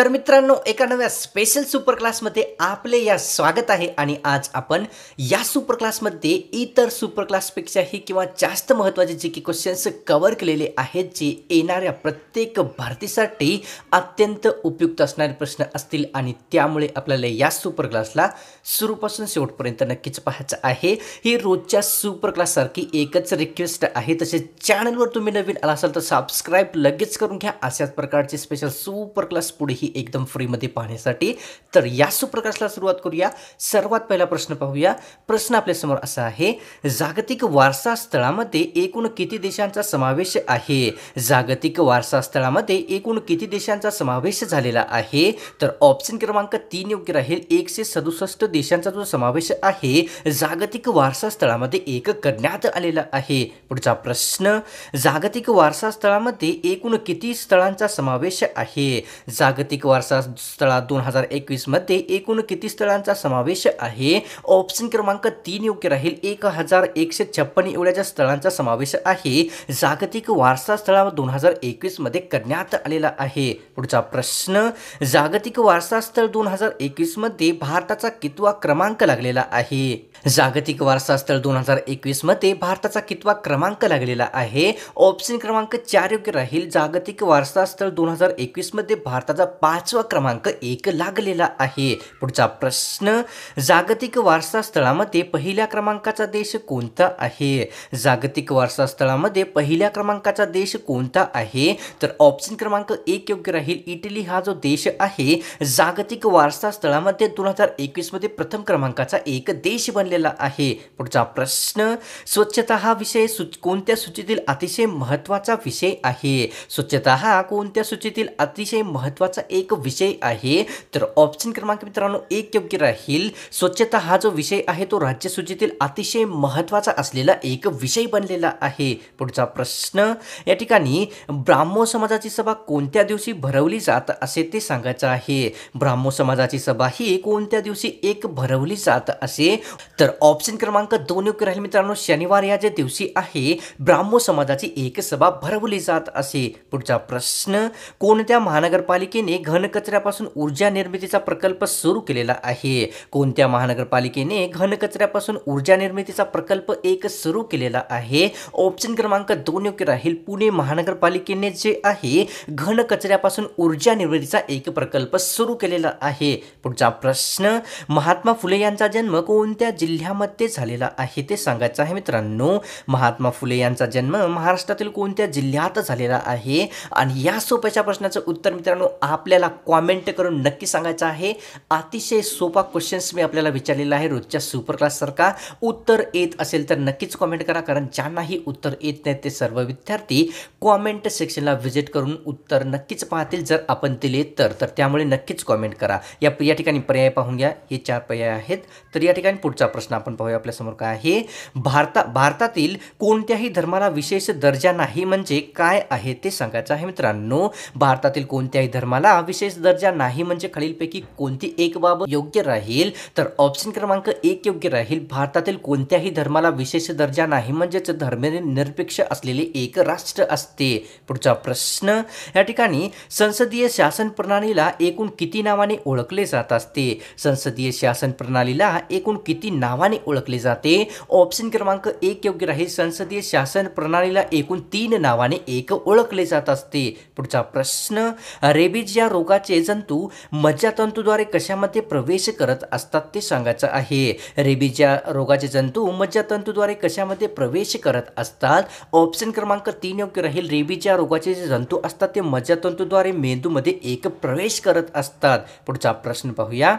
तर मित्रांनो, एका नव्या स्पेशल सुपर क्लासमध्ये आपले या स्वागत आहे आणि आज आपण या सुपर क्लासमध्ये इतर सुपर क्लासपेक्षाही किंवा जास्त महत्त्वाचे जे की क्वेश्चन्स कव्हर केलेले आहेत, जे येणाऱ्या प्रत्येक भरतीसाठी अत्यंत उपयुक्त असणारे प्रश्न असतील आणि त्यामुळे आपल्याला या सुपर क्लासला सुरूपासून शेवटपर्यंत नक्कीच पाहायचं आहे। ही रोजच्या सुपर क्लाससारखी एकच रिक्वेस्ट आहे, तसेच चॅनलवर तुम्ही नवीन आला असाल तर सबस्क्राईब लगेच करून घ्या अशाच प्रकारचे स्पेशल सुपर क्लास पुढेही एकदम फ्रीमध्ये पाहण्यासाठी। तर या सुपर क्लासला सुरुवात करूया। सर्वात पहिला प्रश्न पाहूया। प्रश्न आपल्यासमोर असा आहे, जागतिक वारसा स्थळामध्ये एकूण किती देशांचा समावेश आहे? जागतिक वारसा स्थळामध्ये एकूण किती देशांचा समावेश झालेला आहे? तर ऑप्शन क्रमांक 3 योग्य राहील। 167 देशांचा जो समावेश आहे जागतिक वारसा स्थळामध्ये एक करण्यात आलेला आहे। पुढचा प्रश्न, जागतिक वारसा स्थळामध्ये एकूण किती स्थळांचा समावेश आहे? जागतिक वारसा स्थळात 2021 मध्ये एकूण किती स्थळांचा समावेश आहे? ऑप्शन क्रमांक 3 योग्य राहील। 1156 एवढ्या स्थळांचा समावेश आहे जागतिक वारसा स्थळावर 2021 मध्ये करण्यात आलेला आहे। पुढचा प्रश्न, जागतिक वारसा स्थळ 2021 मध्ये भारताचा कितवा क्रमांक लागलेला आहे? जागतिक वारसा स्थळ 2021 मध्ये भारताचा कितवा क्रमांक लागलेला आहे? ऑप्शन क्रमांक 4 योग्य राहील। जागतिक वारसा स्थळ 2021 मध्ये भारताचा 5वा क्रमांक लागलेला आहे। पुढचा प्रश्न, जागतिक वारसा स्थळामध्ये पहिल्या क्रमांकाचा देश कोणता आहे? जागतिक वारसा स्थळामध्ये पहिल्या क्रमांकाचा देश कोणता आहे? तर ऑप्शन क्रमांक 1 योग्य राहील। इटली हा जो देश आहे जागतिक वारसा स्थळामध्ये 2021 मध्ये प्रथम क्रमांकाचा एक देश बनलेला आहे। पुढचा प्रश्न, स्वच्छता हा विषय कोणत्या सूचीतील अतिशय महत्त्वाचा विषय आहे? स्वच्छता हा कोणत्या सूचीतील अतिशय महत्त्वाचा एक विषय आहे? तर ऑप्शन क्रमांक मित्रांनो 1 योग्य राहील। स्वच्छता हा जो विषय आहे तो राज्य सूचीतील अतिशय महत्त्वाचा असलेला एक विषय बनलेला आहे। पुढचा प्रश्न, या ठिकाणी ब्राह्मो समाजाची सभा कोणत्या दिवशी भरवली जात असे ते सांगायचं आहे। ब्राह्मो समाजाची सभा ही कोणत्या दिवशी भरवली जात असे? तर ऑप्शन क्रमांक 2 योग्य राहील मित्रांनो। शनिवार या ज्या दिवशी आहे ब्राह्मो समाजाची एक सभा भरवली जात असे। पुढचा प्रश्न, कोणत्या महानगरपालिकेने घनकचऱ्यापासून ऊर्जा निर्मितीचा प्रकल्प सुरू केलेला आहे? कोणत्या महानगरपालिकेने घनकचऱ्यापासून ऊर्जा निर्मितीचा प्रकल्प सुरू केलेला आहे? ऑप्शन क्रमांक 2 योग्य राहील। पुणे महानगरपालिकेने जे आहे घनकचऱ्यापासून ऊर्जा निर्मितीचा एक प्रकल्प सुरू केलेला आहे। पुढचा प्रश्न, महात्मा फुले यांचा जन्म कोणत्या जिल्ह्यामध्ये झालेला आहे ते सांगायचं आहे मित्रांनो। महात्मा फुले यांचा जन्म महाराष्ट्रातील कोणत्या जिल्ह्यात झालेला आहे? आणि या सोप्याच्या प्रश्नाचं उत्तर मित्रांनो आपल्याला कॉमेंट करून नक्की सांगायचं आहे। अतिशय सोपा क्वेश्चन्स मी आपल्याला विचारलेला आहे रोजच्या सुपर क्लास सारखा। उत्तर येत असेल तर नक्कीच कॉमेंट करा, कारण ज्यांनाही उत्तर येत नाही ते सर्व विद्यार्थी कॉमेंट सेक्शनला व्हिजिट करून उत्तर नक्कीच पाहतील जर आपण दिले तर त्यामुळे नक्कीच कॉमेंट करा। या ठिकाणी पर्याय पाहून घ्या, हे 4 पर्याय आहेत। तर या ठिकाणी पुढचा प्रश्न आपण पाहूया आपल्यासमोर काय आहे। भारतातील कोणत्याही धर्माला विशेष दर्जा नाही म्हणजे काय आहे ते सांगायचं आहे मित्रांनो। भारतातील कोणत्याही धर्माला विशेष दर्जा नाही म्हणजे खालीलपैकी कोणती एक बाब योग्य राहील? तर ऑप्शन क्रमांक 1 योग्य राहील। भारतातील कोणत्याही धर्माला विशेष दर्जा नाही म्हणजेच धर्मनिरपेक्ष असलेले एक राष्ट्र असते। पुढचा प्रश्न, या ठिकाणी संसदीय शासन प्रणालीला एकूण किती नावाने ओळखले जात असते? संसदीय शासन प्रणालीला एकूण किती नावाने ओळखले जाते? ऑप्शन क्रमांक 1 योग्य राहील। संसदीय शासन प्रणालीला एकूण 3 नावाने ओळखले जात असते। पुढचा प्रश्न, रेबीज या रोगाचे जंतू मज्जातंतूद्वारे कशामध्ये प्रवेश करत असतात ते सांगायचं आहे। रेबीज या रोगाचे जंतू मज्जातंतूद्वारे कशामध्ये प्रवेश करत असतात? ऑप्शन क्रमांक 3 योग्य राहील। रेबीज या रोगाचे जे जंतू असतात ते मज्जातंतूद्वारे मेंदूमध्ये प्रवेश करत असतात। पुढचा प्रश्न पाहूया।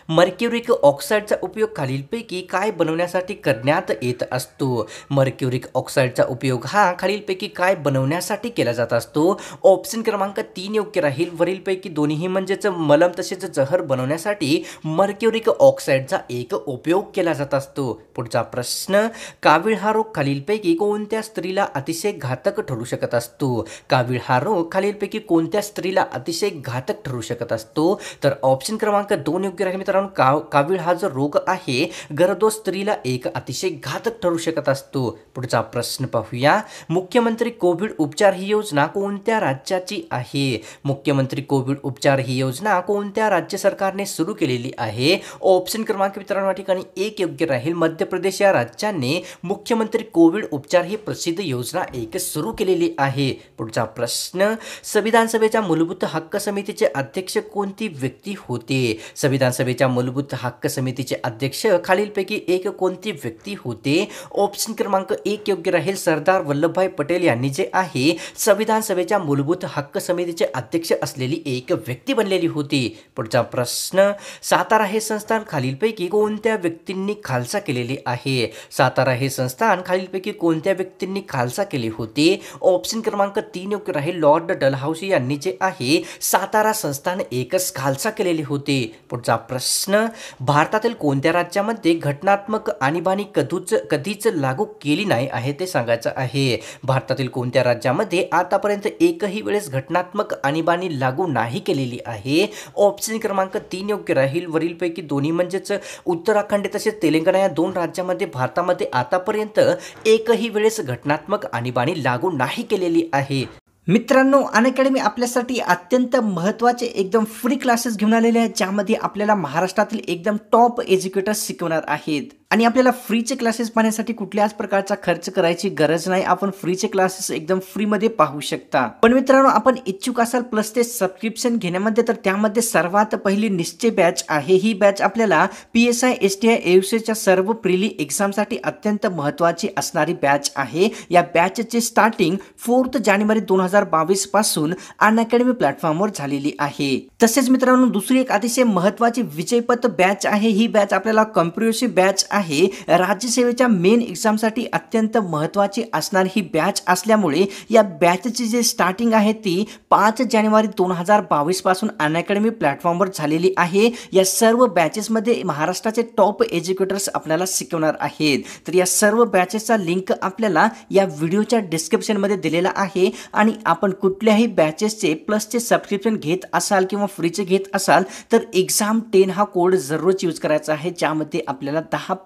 मर्क्युरिक ऑक्साईडचा उपयोग खालीलपैकी काय बनवण्यासाठी करण्यात येत असतो? मर्क्युरिक ऑक्साईडचा उपयोग हा खालीलपैकी काय बनवण्यासाठी केला जात असतो? ऑप्शन क्रमांक 3 योग्य राहील। वरीलपैकी दोन्ही म्हणजेच मलम तसेच जहर बनवण्यासाठी मर्क्युरिक ऑक्साईडचा उपयोग केला जात असतो। पुढचा प्रश्न, कावीळ हा रोग खालीलपैकी कोणत्या स्त्रीला अतिशय घातक ठरू शकत असतो? कावीळ हा रोग खालीलपैकी कोणत्या स्त्रीला अतिशय घातक ठरू शकत असतो? तर ऑप्शन क्रमांक 2 योग्य राहील मित्रांनो। मित्रांनो कावीळ हा जो रोग आहे गरोदर स्त्रीला एक अतिशय घातक ठरू शकत असतो. पुढचा प्रश्न पाहूया. मुख्यमंत्री कोविड उपचार ही योजना कोणत्या राज्याची आहे? मुख्यमंत्री कोविड उपचार ही योजना कोणत्या राज्य सरकारने सुरू केलेली आहे? ऑप्शन क्रमांक मित्रांनो या ठिकाणी एक योग्य राहील. मध्य प्रदेश या राज्याने मुख्यमंत्री कोविड उपचार ही प्रसिद्ध योजना एक सुरू केलेली आहे. पुढचा प्रश्न. संविधान सभेच्या मूलभूत हक्क समितीचे अध्यक्ष कोणती व्यक्ती होते? संविधान सभेच्या मूलभूत हक्क समितीचे अध्यक्ष खालीलपैकी एक कोणती व्यक्ती होते? ऑप्शन क्रमांक एक योग्य राहील. सरदार वल्लभभाई पटेल यांनी जे आहे संविधान सभेच्या मूलभूत हक्क समितीचे अध्यक्ष असलेली एक व्यक्ती बनलेली होती. पुढचा प्रश्न. सातारा हे संस्थान खालीलपैकी कोणत्या व्यक्तींनी खालसा केलेले आहे? सातारा हे संस्थान खालीलपैकी कोणत्या व्यक्तींनी खालसा केले होते? ऑप्शन क्रमांक तीन योग्य राहील. लॉर्ड डलहौसी यांनी जे आहे सातारा संस्थान एकच खालसा केलेले होते. पुढचा प्रश्न. भारतातील कोणत्या राज्यामध्ये घटनात्मक आणीबाणी कधीच लागू केली नाही आहे ते सांगायचं आहे? भारतातील कोणत्या राज्यामध्ये आतापर्यंत एकही वेळेस घटनात्मक आणीबाणी लागू नाही केलेली आहे? ऑप्शन क्रमांक तीन योग्य राहील. वरीलपैकी दोन्ही म्हणजेच उत्तराखंड तसेच तेलंगणा या दोन राज्यामध्ये भारतामध्ये आतापर्यंत एकही वेळेस घटनात्मक आणीबाणी लागू नाही केलेली आहे. मित्रांनो, अनअकॅडमी आपल्यासाठी अत्यंत महत्त्वाचे एकदम फ्री क्लासेस घेऊन आलेले आहेत, ज्यामध्ये आपल्याला महाराष्ट्रातील एकदम टॉप एज्युकेटर्स शिकवणार आहेत. आणि आपल्याला फ्रीचे क्लासेस पाहण्यासाठी कुठल्याच प्रकारचा खर्च करायची गरज नाही. आपण फ्रीचे क्लासेस एकदम फ्रीमध्ये पाहू शकता. पण मित्रांनो, आपण इच्छुक असाल प्लस ते सबस्क्रिप्शन घेण्यामध्ये, तर त्यामध्ये सर्वात पहिली निश्चय बॅच आहे. ही बॅच आपल्याला PSI STI AUCच्या सर्व प्रिली एक्झामसाठी अत्यंत महत्त्वाची असणारी बॅच आहे. या बॅचचे स्टार्टिंग 4 जानेवारी 2022 पासून अनअकॅडमी प्लॅटफॉर्मवर झालेली आहे. तसेच मित्रांनो, दुसरी एक अतिशय महत्त्वाची विजयपथ बॅच आहे. ही बॅच आपल्याला कॉम्प्रिहेन्सिव्ह बॅच आहे. राज्यसेवेच्या मेन एक्झामसाठी अत्यंत महत्त्वाची असणारी ही बॅच असल्यामुळे या बॅचची जे स्टार्टिंग आहे ती 5 जानेवारी 2022 पासून अनअकॅडमी प्लॅटफॉर्मवर झालेली आहे. या सर्व बॅचेसमध्ये महाराष्ट्राचे टॉप एज्युकेटर्स आपल्याला शिकवणार आहेत. तर या सर्व बॅचेसचा लिंक आपल्याला या व्हिडिओच्या डिस्क्रिप्शनमध्ये दिलेला आहे. आणि आपण कुठल्याही बॅचेसचे प्लसचे सबस्क्रिप्शन घेत असाल किंवा फ्रीचे घेत असाल तर एक्झाम 10 हा कोड जरूरच यूज करायचा आहे, ज्यामध्ये आपल्याला 10%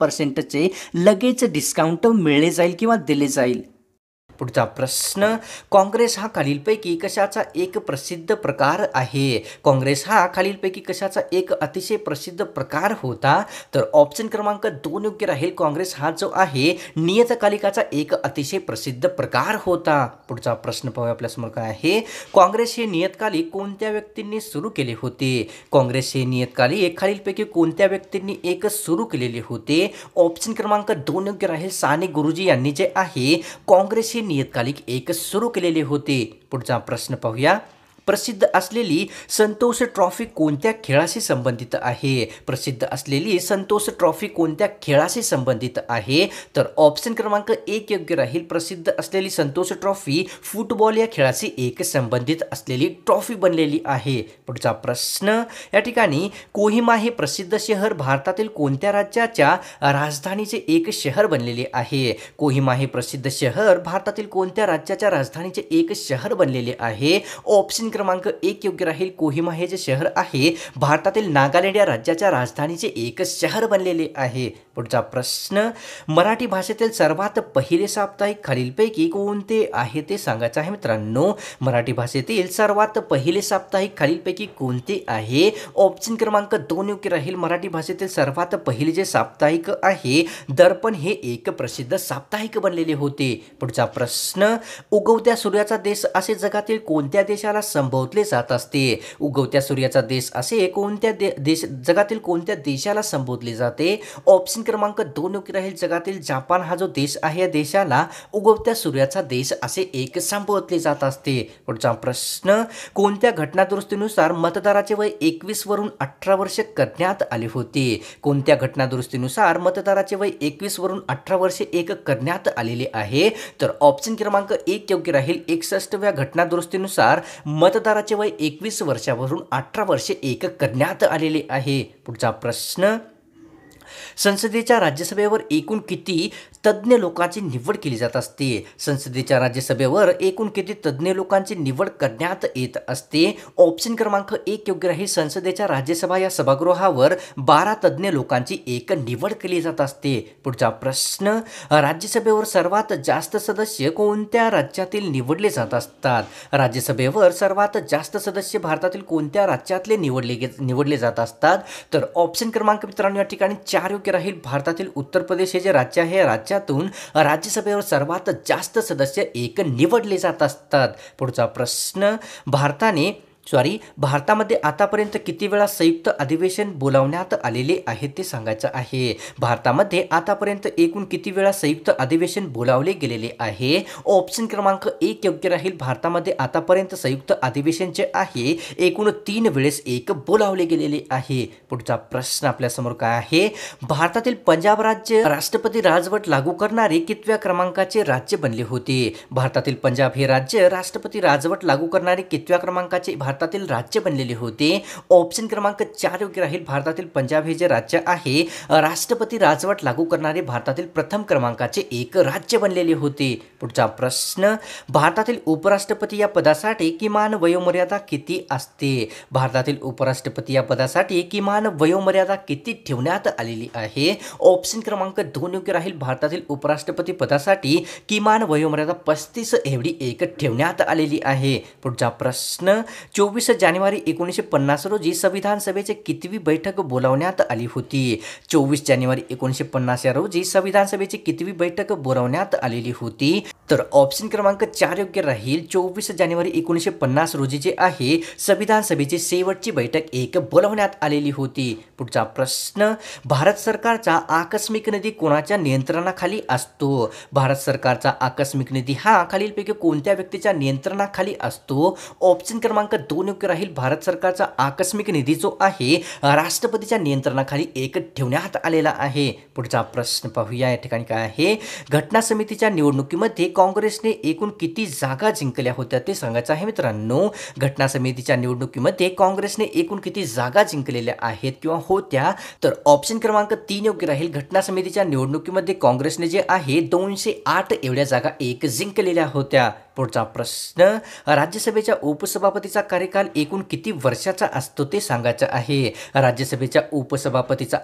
लगेच डिस्काउंट मिळले जाईल किंवा दिले जाईल. पुढचा प्रश्न. काँग्रेस हा खालीलपैकी कशाचा एक प्रसिद्ध प्रकार आहे? काँग्रेस हा खालीलपैकी कशाचा एक अतिशय प्रसिद्ध प्रकार होता? तर ऑप्शन क्रमांक 2 योग्य राहील. काँग्रेस हा जो आहे नियतकालिकाचा एक अतिशय प्रसिद्ध प्रकार होता. पुढचा प्रश्न पाहूया आपल्यासमोर काय आहे. काँग्रेस हे नियतकालिक कोणत्या व्यक्तींनी सुरू केले होते? काँग्रेस हे नियतकालिक खालीलपैकी कोणत्या व्यक्तींनी एक सुरू केलेले होते? ऑप्शन क्रमांक 2 योग्य राहील. साने गुरुजी यांनी जे आहे काँग्रेस हे नियतकालिक एक सुरू केलेले होते. पुढचा प्रश्न पाहूया. प्रसिद्ध असलेली संतोष ट्रॉफी कोणत्या खेळाशी संबंधित आहे? प्रसिद्ध असलेली संतोष ट्रॉफी कोणत्या खेळाशी संबंधित आहे? तर ऑप्शन क्रमांक 1 योग्य राहील. प्रसिद्ध असलेली संतोष ट्रॉफी फुटबॉल या खेळाशी एक संबंधित असलेली ट्रॉफी बनलेली आहे. पुढचा प्रश्न. या ठिकाणी कोहिमा हे प्रसिद्ध शहर भारतातील कोणत्या राज्याच्या राजधानीचे एक शहर बनलेले आहे? कोहिमा हे प्रसिद्ध शहर भारतातील कोणत्या राज्याच्या राजधानीचे एक शहर बनलेले आहे? ऑप्शन क्रमांक 1 योग्य राहील. कोहिमा हे जे शहर आहे भारतातील नागालँड या राज्याच्या राजधानीचे एक शहर बनलेले आहे. पुढचा प्रश्न. मराठी भाषेतील सर्वात पहिले साप्ताहिक खालीलपैकी कोणते आहे ते सांगायचं आहे मित्रांनो. मराठी भाषेतील सर्वात पहिले साप्ताहिक खालीलपैकी कोणते आहे? ऑप्शन क्रमांक 2 योग्य राहील. मराठी भाषेतील सर्वात पहिले जे साप्ताहिक आहे दर्पण हे एक प्रसिद्ध साप्ताहिक बनलेले होते. पुढचा प्रश्न. उगवत्या सूर्याचा देश असे जगातील कोणत्या देशाला संबोधले जात असते? उगवत्या सूर्याचा देश असे कोणत्या जगातील कोणत्या देशाला संबोधले जाते? ऑप्शन क्रमांक 2 योग्य राहील. जगातील जापान हा जो देश आहे या देशाला उगवत्या सूर्याचा देश असे एक संबोधले जात असते. पुढचा प्रश्न. कोणत्या घटनादुरुस्तीनुसार मतदाराचे वय 21 वरून 18 वर्ष करण्यात आले होते? कोणत्या घटनादुरुस्तीनुसार मतदाराचे वय 21 वरून 18 वर्षे एक करण्यात आलेले आहे? तर ऑप्शन क्रमांक 1 योग्य राहील. 61व्या घटनादुरुस्तीनुसार मतदाराचे वय 21 वर्षावरून 18 वर्षे एक करण्यात आलेले आहे. पुढचा प्रश्न. संसदेच्या राज्यसभेवर एकूण किती तज्ज्ञ लोकांची निवड केली जात असते? संसदेच्या राज्यसभेवर एकूण किती तज्ज्ञ लोकांची निवड करण्यात येत असते? ऑप्शन क्रमांक 1 योग्य राहील. संसदेच्या राज्यसभा या सभागृहावर 12 तज्ज्ञ लोकांची एक निवड केली जात असते. पुढचा प्रश्न, राज्यसभेवर सर्वात जास्त सदस्य कोणत्या राज्यातील निवडले जात असतात? राज्यसभेवर सर्वात जास्त सदस्य भारतातील कोणत्या राज्यातले निवडले जात असतात? तर ऑप्शन क्रमांक मित्रांनो या ठिकाणी 4 योग्य राहील. भारतातील उत्तर प्रदेश हे जे राज्य आहे, राज्यातून राज्यसभेवर सर्वात जास्त सदस्य एक निवडले जात असतात. पुढचा प्रश्न, भारतामध्ये आतापर्यंत किती वेळा संयुक्त अधिवेशन बोलावण्यात आलेले आहे ते सांगायचं आहे. भारतामध्ये आतापर्यंत एकूण किती वेळा संयुक्त अधिवेशन बोलावले गेलेले आहे? ऑप्शन क्रमांक 1 योग्य राहील. भारतामध्ये आतापर्यंत संयुक्त अधिवेशन जे आहे एकूण 3 वेळेस एक बोलावले गेलेले आहे. पुढचा प्रश्न आपल्यासमोर काय आहे? भारतातील पंजाब राज्य राष्ट्रपती राजवट लागू करणारे कितव्या क्रमांकाचे राज्य बनले होते? भारतातील पंजाब हे राज्य राष्ट्रपती राजवट लागू करणारे कितव्या क्रमांकाचे भारतातील राज्य बनलेले होते? ऑप्शन क्रमांक 4 योग्य राहील. भारतातील पंजाब हे जे राज्य आहे राष्ट्रपती राजवट लागू करणारे भारतातील प्रथम क्रमांकाचे एक राज्य बनलेले होते. पुढचा प्रश्न, भारतातील उपराष्ट्रपती या पदासाठी किमान वयोमर्यादा किती असते? भारतातील उपराष्ट्रपती या पदासाठी किमान वयोमर्यादा किती ठेवण्यात आलेली आहे? ऑप्शन क्रमांक 2 योग्य राहील. भारतातील उपराष्ट्रपती पदासाठी किमान वयोमर्यादा 35 एवढी एक ठेवण्यात आलेली आहे. पुढचा प्रश्न, 24 जानेवारी 1950 रोजी संविधान सभेची कितवी बैठक बोलावण्यात आली होती? 24 जानेवारी 1950 या रोजी संविधान सभेची कितवी बैठक बोलावण्यात आलेली होती? तर ऑप्शन क्रमांक 4 योग्य राहील. 24 जानेवारी 1950 रोजी जे आहे संविधान सभेची शेवटची बैठक एक बोलावण्यात आलेली होती. पुढचा प्रश्न, भारत सरकारचा आकस्मिक निधी कोणाच्या नियंत्रणाखाली असतो? भारत सरकारचा आकस्मिक निधी हा खालीलपैकी कोणत्या व्यक्तीच्या नियंत्रणाखाली असतो? ऑप्शन क्रमांक 2 योग्य राहील. भारत सरकारचा आकस्मिक निधी जो आहे राष्ट्रपतीच्या नियंत्रणाखाली एक ठेवण्यात आलेला आहे. पुढचा प्रश्न पाहूया या ठिकाणी काय आहे? घटना समितीच्या निवडणुकीमध्ये काँग्रेसने एकूण किती जागा जिंकल्या होत्या ते सांगायचं आहे मित्रांनो. घटना समितीच्या निवडणुकीमध्ये काँग्रेसने एकूण किती जागा जिंकलेल्या आहेत किंवा होत्या? तर ऑप्शन क्रमांक 3 योग्य राहील. घटना समितीच्या निवडणुकीमध्ये काँग्रेसने जे आहे 208 एवढ्या जागा एक जिंकलेल्या होत्या. पुढचा प्रश्न, राज्यसभेच्या उपसभापतीचा कार्यकाल एकूण किती वर्षाचा असतो ते सांगायचं आहे. राज्यसभेच्या उपसभापतीचा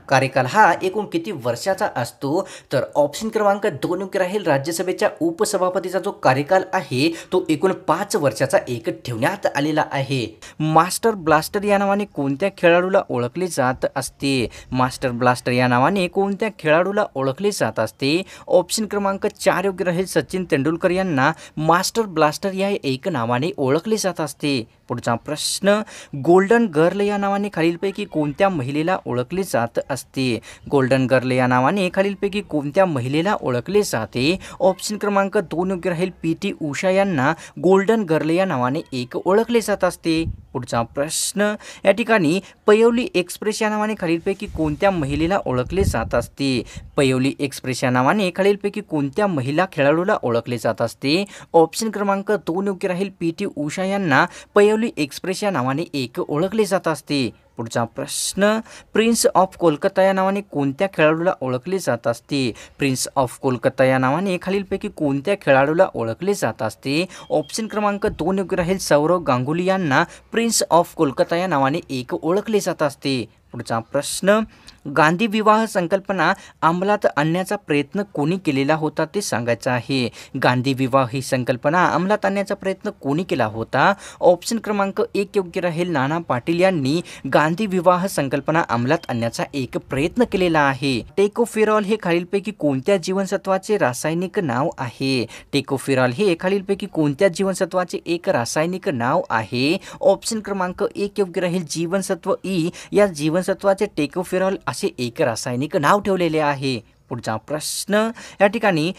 कार्यकाल हा एकूण किती वर्षाचा असतो? तर ऑप्शन क्रमांक 2 योग्य राहील. राज्यसभेच्या उपसभापतीचा जो कार्यकाल आहे तो एकूण 5 वर्षाचा एक ठेवण्यात आलेला आहे. मास्टर ब्लास्टर या नावाने कोणत्या खेळाडूला ओळखले जात असते? मास्टर ब्लास्टर या नावाने कोणत्या खेळाडूला ओळखले जात असते? ऑप्शन क्रमांक 4 योग्य राहील. सचिन तेंडुलकर यांना मास्टर ब्लास्टर या एक नावाने ओळखले जात असते. पुढचा प्रश्न, गोल्डन गर्ल या नावाने खालीलपैकी कोणत्या महिलेला ओळखले जात असते? गोल्डन गर्ल या नावाने खालीलपैकी कोणत्या महिलेला ओळखले जाते? ऑप्शन क्रमांक 2 योग्य राहील. PT उषा यांना गोल्डन गर्ल या नावाने एक ओळखले जात असते. पुढचा प्रश्न, या ठिकाणी पयोली एक्सप्रेस या नावाने खालीलपैकी कोणत्या महिलेला ओळखले जात असते? पयोली एक्सप्रेस या नावाने खालीलपैकी कोणत्या महिला खेळाडूला ओळखले जात असते? ऑप्शन क्रमांक 2 योग्य राहील. PT उषा यांना पयोली एक्सप्रेस या नावाने एक ओळखले जात असते. पुढचा प्रश्न, प्रिन्स ऑफ कोलकाता या नावाने कोणत्या खेळाडूला ओळखले जात असते? प्रिन्स ऑफ कोलकाता या नावाने खालीलपैकी कोणत्या खेळाडूला ओळखले जात असते? ऑप्शन क्रमांक 2 योग्य राहील. सौरव गांगुली यांना प्रिन्स ऑफ कोलकाता या नावाने एक ओळखले जात असते. पुढचा प्रश्न, गांधी विवाह संकल्पना अंमलात आणण्याचा प्रयत्न कोणी केलेला होता ते सांगायचं आहे. गांधी विवाह ही संकल्पना अंमलात आणण्याचा प्रयत्न कोणी केला होता? ऑप्शन क्रमांक 1 योग्य राहील. नाना पाटील यांनी गांधी विवाह संकल्पना अंमलात आणण्याचा एक प्रयत्न केलेला आहे. टेकोफेरॉल हे खालीलपैकी कोणत्या जीवनसत्वाचे रासायनिक नाव आहे? टेकोफेरॉल हे खालीलपैकी कोणत्या जीवनसत्वाचे एक रासायनिक नाव आहे? ऑप्शन क्रमांक 1 योग्य राहील. जीवनसत्व ई या जीवनसत्वाचे टेकोफेरॉल असे एक रासायनिक नाव ठेवलेले आहे. पुढचा प्रश्न, या ठिकाणी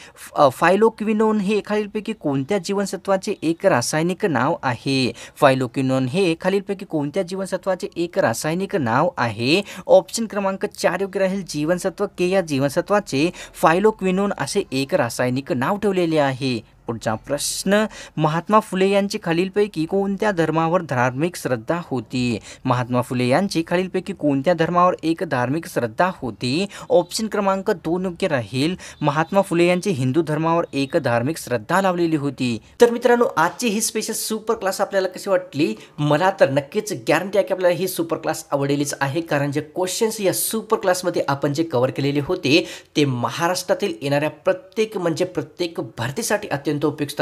फायलोक्विनोन हे खालीलपैकी कोणत्या जीवनसत्वाचे एक रासायनिक नाव आहे? फायलोक्विनोन हे खालीलपैकी कोणत्या जीवनसत्वाचे एक रासायनिक नाव आहे? ऑप्शन क्रमांक 4 योग्य राहील. जीवनसत्व के या जीवनसत्वाचे फायलोक्विनोन असे एक रासायनिक नाव ठेवलेले आहे. पुढचा प्रश्न, महात्मा फुले यांची खालीलपैकी कोणत्या धर्मावर धार्मिक श्रद्धा होती? महात्मा फुले यांची खालीलपैकी कोणत्या धर्मावर एक धार्मिक श्रद्धा होती? ऑप्शन क्रमांक 2 योग्य राहील. महात्मा फुले यांची हिंदू धर्मावर एक धार्मिक श्रद्धा लावलेली होती. तर मित्रांनो, आजची ही स्पेशल सुपर क्लास आपल्याला कशी वाटली? मला तर नक्कीच गॅरंटी आहे की आपल्याला ही सुपर क्लास आवडलेलीच आहे, कारण जे क्वेश्चन्स या सुपर क्लासमध्ये आपण जे कव्हर केलेले होते ते महाराष्ट्रातील येणाऱ्या प्रत्येक भरतीसाठी अत्यंत उपयुक्त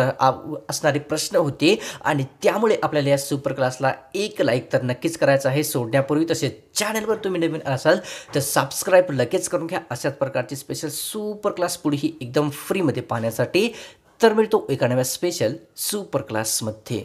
असणारे प्रश्न होते. आणि त्यामुळे आपल्याला या सुपर क्लासला एक लाईक तर नक्कीच करायचं आहे सोडण्यापूर्वी. तसेच चॅनलवर तुम्ही नवीन असाल तर सबस्क्राईब लगेच करून घ्या अशाच प्रकारची स्पेशल सुपर क्लास पुढेही एकदम फ्रीमध्ये पाहण्यासाठी. तर मिळतो एका नव्या स्पेशल सुपर क्लासमध्ये.